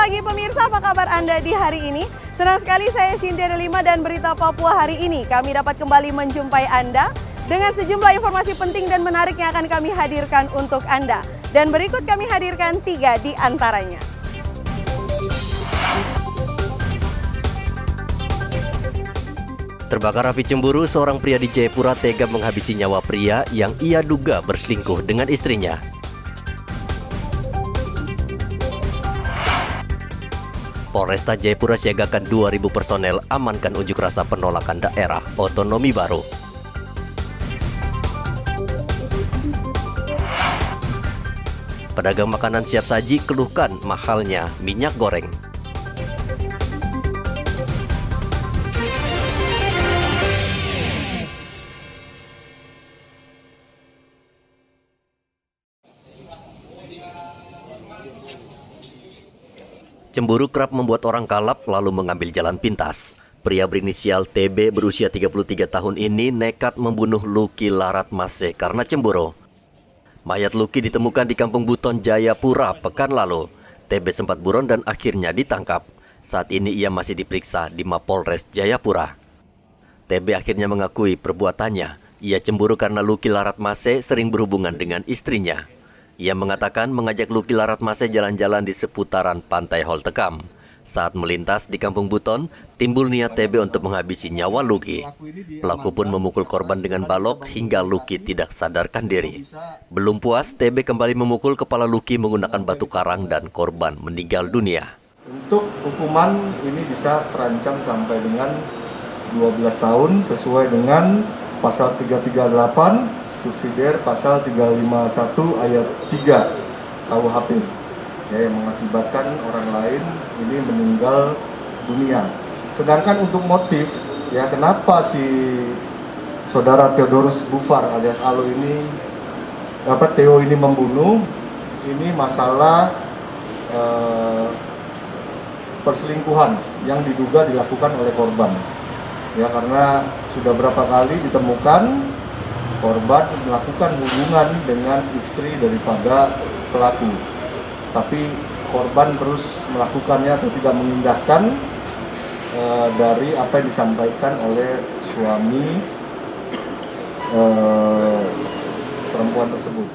pagi pemirsa, apa kabar Anda di hari ini? Senang sekali saya Cynthia Delima dan Berita Papua hari ini. Kami dapat kembali menjumpai Anda dengan sejumlah informasi penting dan menarik yang akan kami hadirkan untuk Anda. Dan berikut kami hadirkan 3 di antaranya. Terbakar api cemburu, seorang pria di Jayapura tega menghabisi nyawa pria yang ia duga berselingkuh dengan istrinya. Polresta Jayapura siagakan 2.000 personel amankan unjuk rasa penolakan daerah otonomi baru. Pedagang makanan siap saji keluhkan mahalnya minyak goreng. Cemburu kerap membuat orang kalap lalu mengambil jalan pintas. Pria berinisial TB berusia 33 tahun ini nekat membunuh Luki Laratmase karena cemburu. Mayat Luki ditemukan di Kampung Buton, Jayapura pekan lalu. TB sempat buron dan akhirnya ditangkap. Saat ini ia masih diperiksa di Mapolres Jayapura. TB akhirnya mengakui perbuatannya. Ia cemburu karena Luki Laratmase sering berhubungan dengan istrinya. Ia mengatakan mengajak Luki Laratmase jalan-jalan di seputaran Pantai Holtekam. Saat melintas di Kampung Buton, timbul niat TB untuk menghabisi nyawa Luki. Pelaku pun memukul korban dengan balok hingga Luki tidak sadarkan diri. Belum puas, TB kembali memukul kepala Luki menggunakan batu karang dan korban meninggal dunia. Untuk hukuman ini bisa terancam sampai dengan 12 tahun sesuai dengan pasal 338 subsidiar pasal 351 ayat 3 KUHP yang mengakibatkan orang lain ini meninggal dunia. Sedangkan untuk motif kenapa si saudara Theodorus Bufar alias Alo ini Theo ini membunuh, ini masalah perselingkuhan yang diduga dilakukan oleh korban. Karena sudah berapa kali ditemukan korban melakukan hubungan dengan istri daripada pelaku, tapi korban terus melakukannya atau tidak mengindahkan dari apa yang disampaikan oleh suami perempuan tersebut.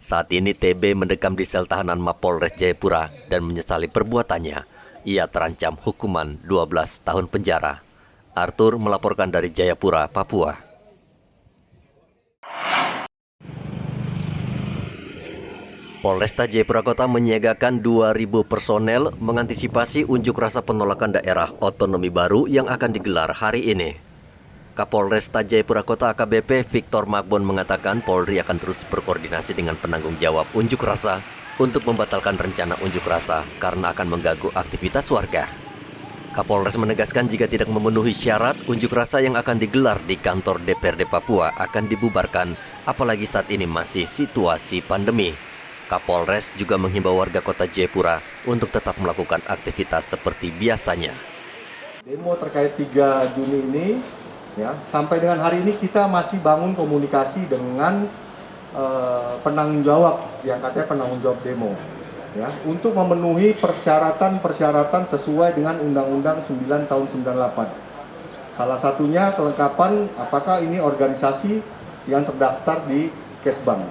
Saat ini TB mendekam di sel tahanan Mapolres Jayapura dan menyesali perbuatannya. Ia terancam hukuman 12 tahun penjara. Arthur melaporkan dari Jayapura, Papua. Polresta Jayapura Kota menyiagakan 2.000 personel mengantisipasi unjuk rasa penolakan daerah otonomi baru yang akan digelar hari ini. Kapolresta Jayapura Kota AKBP Victor Magbon mengatakan Polri akan terus berkoordinasi dengan penanggung jawab unjuk rasa untuk membatalkan rencana unjuk rasa karena akan mengganggu aktivitas warga. Kapolres menegaskan jika tidak memenuhi syarat, unjuk rasa yang akan digelar di kantor DPRD Papua akan dibubarkan, apalagi saat ini masih situasi pandemi. Kapolres juga menghimbau warga kota Jayapura untuk tetap melakukan aktivitas seperti biasanya. Demo terkait 3 Juni ini, sampai dengan hari ini kita masih bangun komunikasi dengan penanggung jawab, yang katanya penanggung jawab demo, untuk memenuhi persyaratan sesuai dengan Undang-Undang 9 tahun 98. Salah satunya kelengkapan apakah ini organisasi yang terdaftar di Kesbang.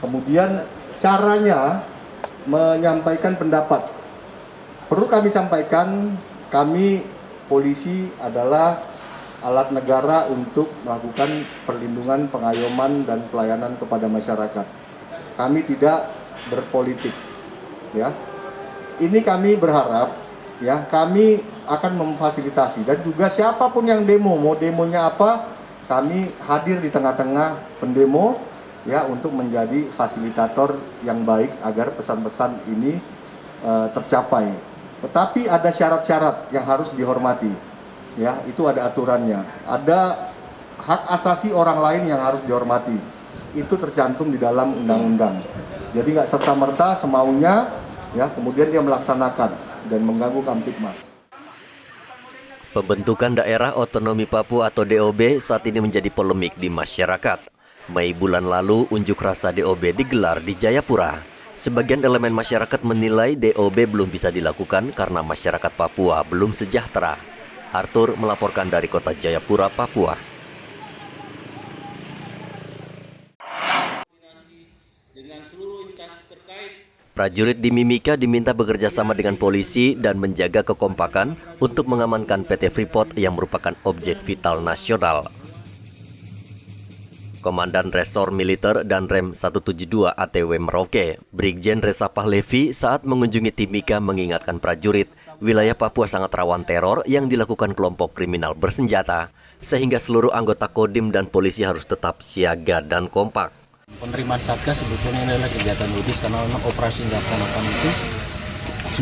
Kemudian caranya menyampaikan pendapat. Perlu kami sampaikan, kami polisi adalah alat negara untuk melakukan perlindungan, pengayoman, dan pelayanan kepada masyarakat. Kami tidak berpolitik. Ini kami berharap, kami akan memfasilitasi dan juga siapapun yang demo, mau demonya apa, kami hadir di tengah-tengah pendemo, untuk menjadi fasilitator yang baik agar pesan-pesan ini tercapai. Tetapi ada syarat-syarat yang harus dihormati. Itu ada aturannya. Ada hak asasi orang lain yang harus dihormati. Itu tercantum di dalam undang-undang. Jadi nggak serta-merta semaunya, kemudian dia melaksanakan dan mengganggu Kamtibmas. Pembentukan Daerah Otonomi Papua atau DOB saat ini menjadi polemik di masyarakat. Mei bulan lalu, unjuk rasa DOB digelar di Jayapura. Sebagian elemen masyarakat menilai DOB belum bisa dilakukan karena masyarakat Papua belum sejahtera. Arthur melaporkan dari Kota Jayapura, Papua. Prajurit di Mimika diminta bekerja sama dengan polisi dan menjaga kekompakan untuk mengamankan PT Freeport yang merupakan objek vital nasional. Komandan Resor Militer dan Rem 172 ATW Merauke, Brigjen Resapah Levi saat mengunjungi Timika mengingatkan prajurit, wilayah Papua sangat rawan teror yang dilakukan kelompok kriminal bersenjata, sehingga seluruh anggota Kodim dan polisi harus tetap siaga dan kompak. Penerimaan Satgas sebetulnya adalah kegiatan medis karena memang operasi yang dilaksanakan itu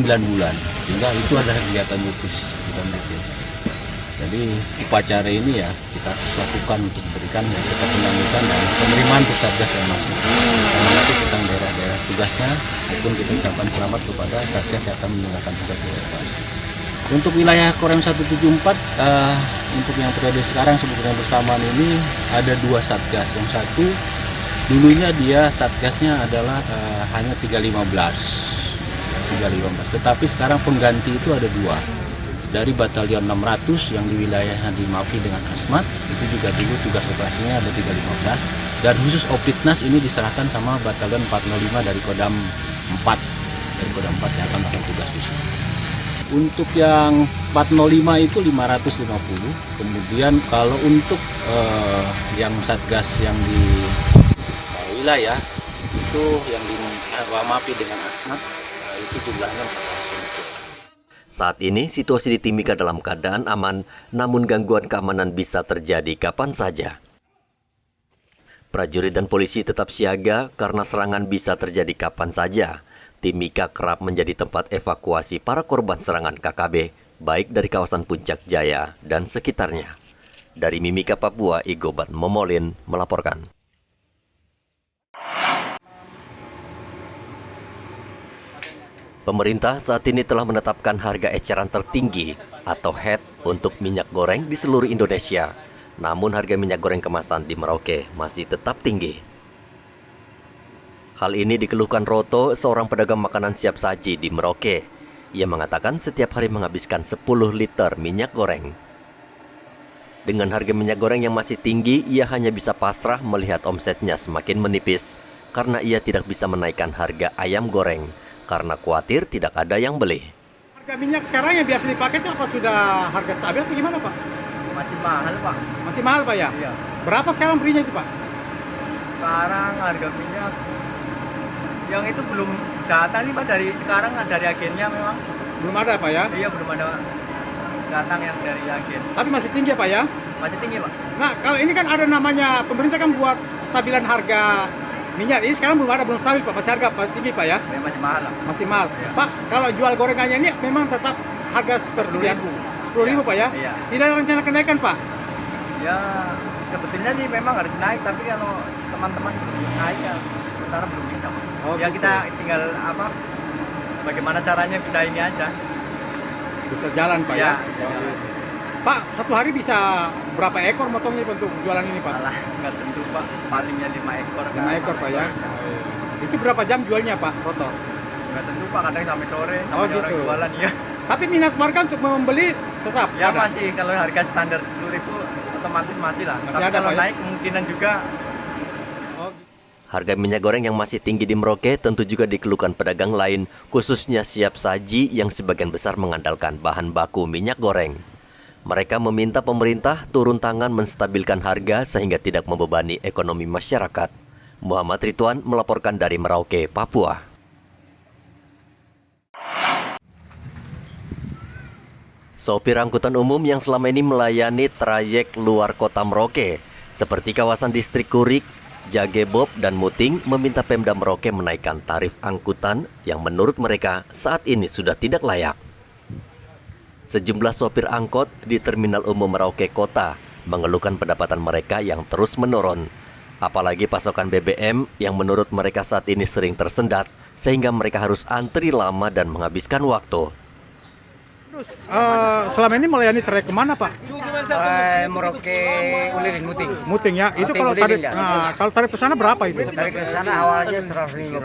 9 bulan, sehingga itu adalah kegiatan medis, bukan rutin. Jadi upacara ini ya kita harus lakukan untuk memberikan kita penanggutan dan penerimaan untuk Satgas yang masuk. Sama lagi tentang daerah-daerah tugasnya, maupun kita ucapkan selamat kepada Satgas yang akan menjalankan tugas di operasi. Untuk wilayah Korem 174, untuk yang periode sekarang sebetulnya bersamaan ini ada 2 Satgas. Yang satu dulunya dia Satgasnya adalah hanya 315, tetapi sekarang pengganti itu ada 2. Dari Batalion 600 yang di wilayah di Mafi dengan Asmat, itu juga dulu tugas operasinya ada 315, dan khusus Opitnas ini diserahkan sama Batalion 405 dari Kodam 4, yang akan melakukan tugas di sini. Untuk yang 405 itu 550, kemudian kalau untuk yang Satgas yang di wilayah itu yang di Mafi dengan Asmat, itu jumlahnya 400. Saat ini situasi di Timika dalam keadaan aman, namun gangguan keamanan bisa terjadi kapan saja. Prajurit dan polisi tetap siaga karena serangan bisa terjadi kapan saja. Timika kerap menjadi tempat evakuasi para korban serangan KKB, baik dari kawasan Puncak Jaya dan sekitarnya. Dari Mimika, Papua, Igobat Momolin melaporkan. Pemerintah saat ini telah menetapkan harga eceran tertinggi atau HET untuk minyak goreng di seluruh Indonesia. Namun harga minyak goreng kemasan di Merauke masih tetap tinggi. Hal ini dikeluhkan Roto, seorang pedagang makanan siap saji di Merauke. Ia mengatakan setiap hari menghabiskan 10 liter minyak goreng. Dengan harga minyak goreng yang masih tinggi, ia hanya bisa pasrah melihat omsetnya semakin menipis karena ia tidak bisa menaikkan harga ayam goreng. Karena khawatir tidak ada yang beli. Harga minyak sekarang yang biasa dipakai itu apa sudah harga stabil atau gimana Pak? Masih mahal Pak. Masih mahal Pak ya? Iya. Berapa sekarang belinya itu Pak? Sekarang harga minyak yang itu belum datang nih Pak, dari sekarang dari agennya memang. Belum ada Pak ya? Iya, belum ada datang yang dari agen. Tapi masih tinggi ya Pak ya? Masih tinggi Pak. Nah kalau ini kan ada namanya, pemerintah kan buat stabilan harga minyak. Ini sekarang belum stabil Pak, masih harga tinggi Pak ya? Ya, masih mahal lah. Masih mahal. Iya. Pak, kalau jual gorengannya ini memang tetap harga seperti 10.000 Pak ya? Iya. Tidak ada rencana kenaikan Pak? Ya, sebetulnya sih memang harus naik, tapi kalau teman-teman naik ya sementara belum bisa Pak. Oh, Ya gitu. kita tinggal bagaimana caranya bisa ini aja. Bisa jalan Pak Iya, ya? bisa jalan. Pak, satu hari bisa berapa ekor motongnya untuk jualan ini Pak? Malah nggak tentu Pak, palingnya 5 ekor. 5 ekor Pak ya? Itu berapa jam jualnya Pak, Roto? Nggak tentu Pak, kadang sampai sore, Oh, namanya orang gitu. jualan ya. Tapi minat warga untuk membeli tetap Ya ada? masih, kalau harga standar 10.000 otomatis masih lah. Masih Tapi ada, kalau Pak, ya? naik kemungkinan juga. Oh, Harga minyak goreng yang masih tinggi di Merauke tentu juga dikeluhkan pedagang lain, khususnya siap saji yang sebagian besar mengandalkan bahan baku minyak goreng. Mereka meminta pemerintah turun tangan menstabilkan harga sehingga tidak membebani ekonomi masyarakat. Muhammad Ridwan melaporkan dari Merauke, Papua. Sopir angkutan umum yang selama ini melayani trayek luar kota Merauke, seperti kawasan distrik Kurik, Jagebob, dan Muting, meminta Pemda Merauke menaikkan tarif angkutan yang menurut mereka saat ini sudah tidak layak. Sejumlah sopir angkot di Terminal Umum Merauke Kota mengeluhkan pendapatan mereka yang terus menurun. Apalagi pasokan BBM yang menurut mereka saat ini sering tersendat, sehingga mereka harus antri lama dan menghabiskan waktu. Terus selama ini melayani trayek kemana Pak? Merauke Ulilin Muting. Muting ya. Itu Muting kalau Ulilin, tarif ya. kalau tarif ke sana berapa itu? Dari ke sana awalnya 150.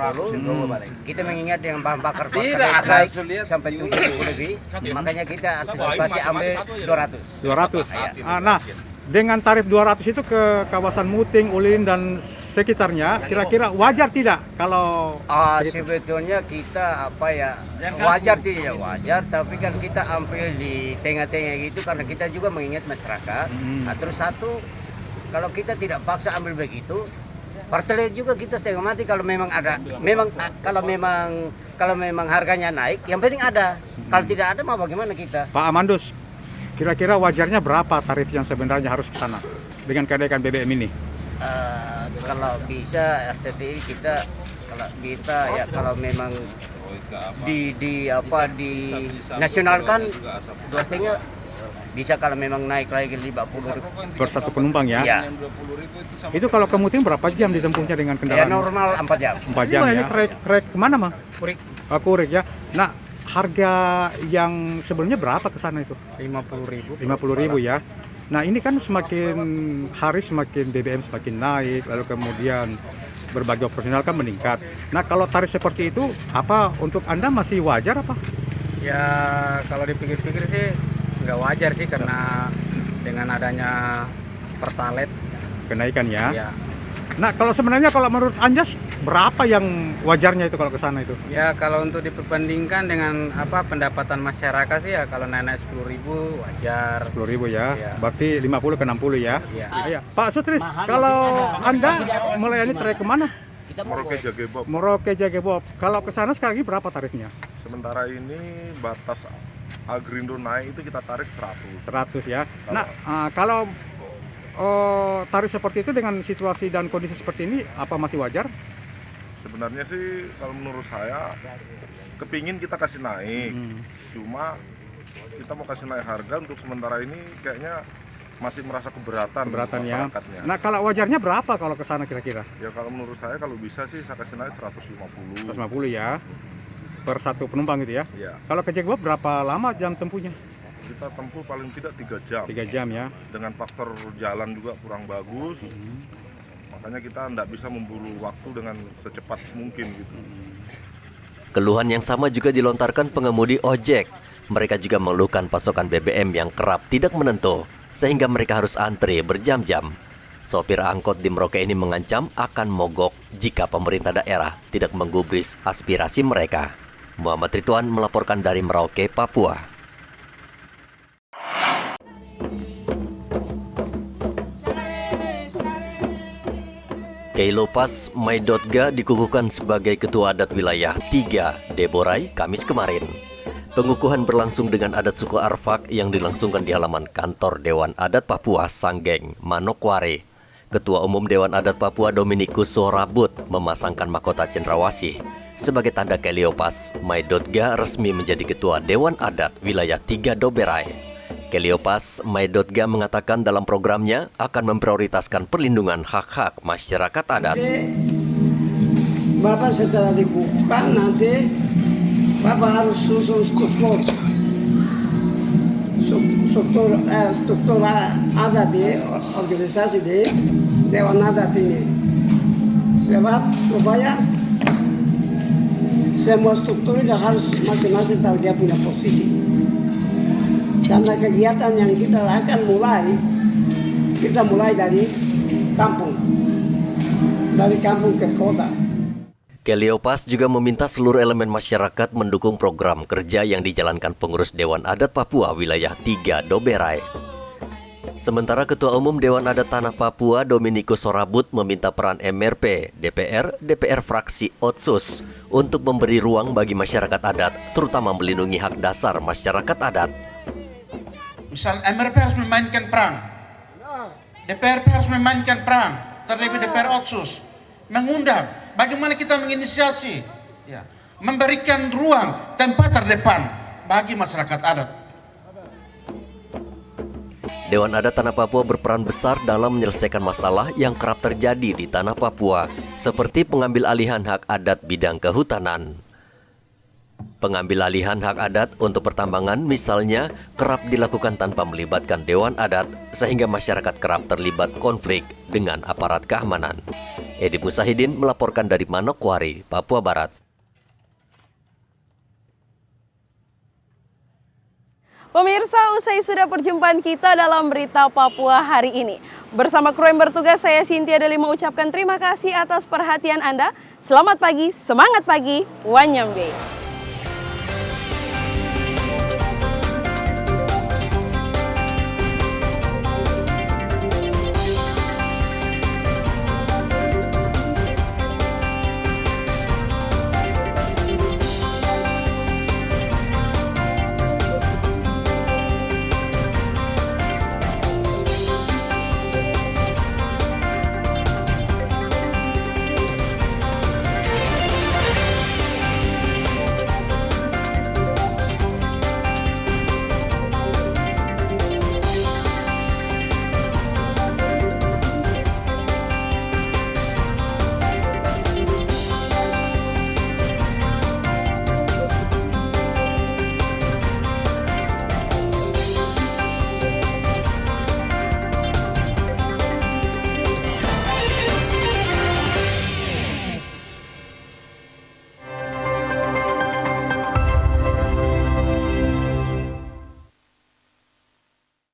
Kita mengingat dengan bahan bakar naik sampai 70 lebih. Makanya kita antisipasi ambil 200. 200. Nah, dengan tarif 200 itu ke kawasan Muting, Ulilin dan sekitarnya, kira-kira wajar tidak kalau Sebetulnya kita wajar tidak wajar, tapi kan kita ambil di tengah-tengah gitu karena kita juga mengingat masyarakat. Nah, terus satu, kalau kita tidak paksa ambil begitu, partai juga kita setengah mati kalau memang ada, kalau memang harganya naik, yang penting ada. Kalau tidak ada, mau bagaimana kita? Pak Amandus, kira-kira wajarnya berapa tarif yang sebenarnya harus ke sana dengan kenaikan BBM ini? Kalau bisa RCTI kita kalau memang di nasionalkan 2,5 bisa, kalau memang naik lagi 50 per satu penumpang ya? Ya. Itu kalau ke Muting berapa jam ditempuhnya dengan Ya kendaraan? normal 4 jam. 4 jam ya? Ini trek kemana mah? Kurik Kurik ya. Nah, harga yang sebelumnya berapa ke sana itu? 50.000. 50.000 ya. Nah, ini kan semakin hari semakin BBM semakin naik, lalu kemudian berbagai operasional kan meningkat. Nah, kalau tarif seperti itu, apa untuk Anda masih wajar apa? Ya kalau dipikir-pikir sih nggak wajar sih, karena dengan adanya Pertalite Kenaikan ya? ya. Nah, kalau sebenarnya kalau menurut Anjas berapa yang wajarnya itu kalau ke sana itu? Ya kalau untuk diperbandingkan dengan pendapatan masyarakat sih ya, kalau naik 10.000 wajar. 10.000 ya? Iya. Berarti 50 ke 60 ya? Iya. Iya. Pak Sutris, kalau Anda melayani trayek kemana? Merauke Jagebob. Merauke Jagebob. Kalau ke sana sekarang ini berapa tarifnya? Sementara ini batas Agrindo naik itu kita tarik 100. 100 ya. Nah, kalau tarif seperti itu dengan situasi dan kondisi seperti ini, apa masih wajar? Sebenarnya sih kalau menurut saya kepingin kita kasih naik. Cuma kita mau kasih naik harga untuk sementara ini kayaknya masih merasa keberatan ya. masyarakatnya. Nah, kalau wajarnya berapa kalau ke sana kira-kira? Ya kalau menurut saya kalau bisa sih saya kasih naik 150. 150 ya. Per satu penumpang gitu ya. Iya. Kalau ke Jagebob berapa lama jam tempuhnya? Kita tempuh paling tidak 3 jam. 3 jam ya. Dengan faktor jalan juga kurang bagus. Makanya kita tidak bisa memburu waktu dengan secepat mungkin gitu. Keluhan yang sama juga dilontarkan pengemudi ojek. Mereka juga mengeluhkan pasokan BBM yang kerap tidak menentu, sehingga mereka harus antri berjam-jam. Sopir angkot di Merauke ini mengancam akan mogok jika pemerintah daerah tidak menggubris aspirasi mereka. Muhammad Ridwan melaporkan dari Merauke, Papua. Keilopas Maidotga dikukuhkan sebagai Ketua Adat Wilayah 3 Deborai Kamis kemarin. Pengukuhan berlangsung dengan adat suku Arfak yang dilangsungkan di halaman kantor Dewan Adat Papua Sanggeng, Manokwari. Ketua Umum Dewan Adat Papua Dominikus Sorabut memasangkan mahkota cendrawasih. Sebagai tanda Keilopas Maidotga resmi menjadi Ketua Dewan Adat Wilayah 3 Doberai. Keilopas Maidotga mengatakan dalam programnya akan memprioritaskan perlindungan hak-hak masyarakat adat. Bapak setelah dikukuhkan nanti Bapak harus susun struktur adat di organisasi di Dewan Adat ini. Sebab supaya semua struktur itu harus masing-masing tahu dia punya posisi. Karena kegiatan yang kita akan mulai dari kampung ke kota. Keilopas juga meminta seluruh elemen masyarakat mendukung program kerja yang dijalankan pengurus Dewan Adat Papua Wilayah 3 Doberai. Sementara Ketua Umum Dewan Adat Tanah Papua Dominikus Sorabut meminta peran MRP, DPR fraksi Otsus untuk memberi ruang bagi masyarakat adat, terutama melindungi hak dasar masyarakat adat. Misal MRP harus memainkan peran, DPRP harus memainkan peran, terlebih DPR Otsus, mengundang, bagaimana kita menginisiasi, memberikan ruang tempat terdepan bagi masyarakat adat. Dewan Adat Tanah Papua berperan besar dalam menyelesaikan masalah yang kerap terjadi di Tanah Papua, seperti pengambil alihan hak adat bidang kehutanan. Pengambilalihan hak adat untuk pertambangan misalnya kerap dilakukan tanpa melibatkan Dewan Adat sehingga masyarakat kerap terlibat konflik dengan aparat keamanan. Edi Musahidin melaporkan dari Manokwari, Papua Barat. Pemirsa, usai sudah perjumpaan kita dalam Berita Papua hari ini. Bersama kru yang bertugas, saya Cynthia Delima ucapkan terima kasih atas perhatian Anda. Selamat pagi, semangat pagi, Wanyambe.